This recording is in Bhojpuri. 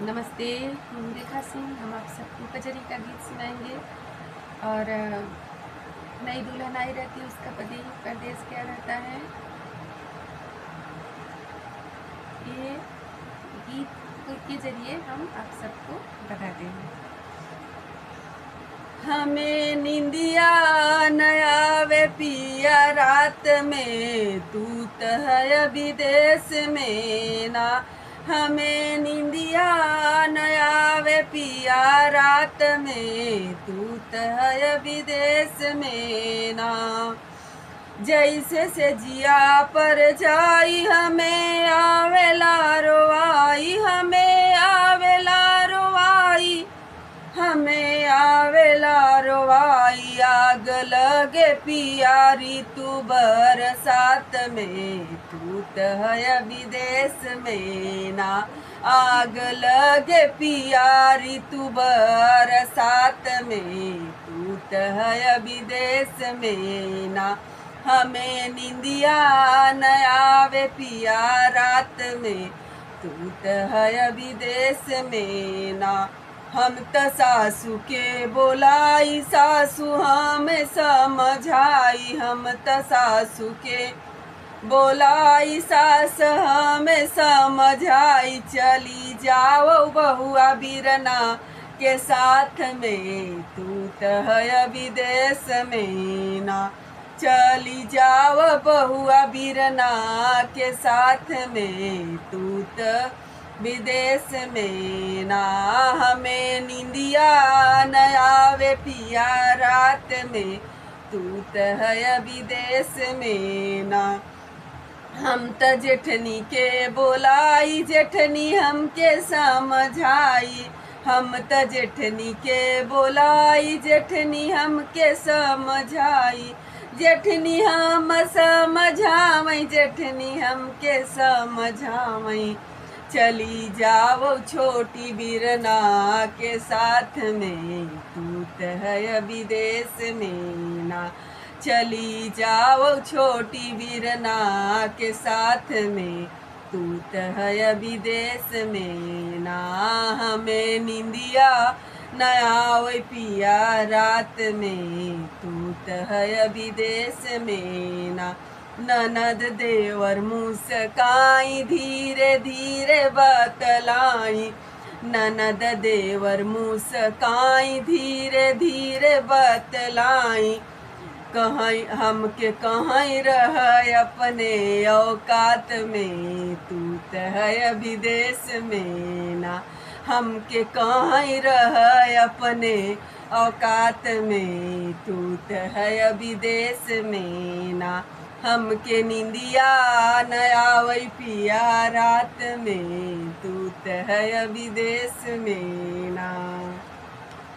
नमस्ते, रेखा सिंह। हम आप सबको कजरी का गीत सुनाएंगे। और नई दुल्हन आई रहती है, उसका पति परदेश गया रहता है। ये गीत के जरिए हम आप सबको बताते हैं। हमें निंदिया नया वे पिया रात में, तू तो है विदेश में ना। हमें निंदिया नया वे पिया रात में, तू तो है विदेश में ना। जैसे से जिया पर जाई हमें आवेला रोवाई, हमें आवेला रोवाई, हमें आवेला रोवाई। आग लगे पियारी तू बरसात में, तू तो है विदेश में ना। आग लगे पियारी तू बरसात में, तू तो है विदेश में ना। हमें निंदिया न आवे पिया रात में, तू तो है विदेश में ना। हम त सासू के बोलाई, सासू हमें समझाई। हम त सासू के बोलाई, सास हमें समझाई। चली जाओ बहुआ बिरना के साथ में, तू तो है विदेश में ना। चली जाओ बहुआ बिरना के साथ में, तू तो विदेश में ना। हमें निंदिया न आवे पिया रात में, तू तो है विदेश में ना। हम त जेठनी के बोलाई, जेठनी हमके समझाई। हम त जेठनी के बोलाई, जेठनी हमके समझाई। जेठनी हम समझावई, जेठनी हमके समझावई। चली जाओ छोटी बिरना के साथ में, तू तो है विदेश में ना। चली जाओ छोटी बिरना के साथ में, तू तो है विदेश में ना। हमें निंदिया न आवे पिया रात में, तू तो है विदेश में ना। ननद देवर मुस्काई, धीरे धीरे बतलाई। ननद देवर मुस्काई, धीरे धीरे बतलाई। कहीं हमके कहीं रह अपने औकात में, तू तो है विदेश में ना। हमके कहीं रह अपने औकात में, तू तो है विदेश में ना। हमके निंदिया न आवई पिया रात में, तू तो है विदेश में ना।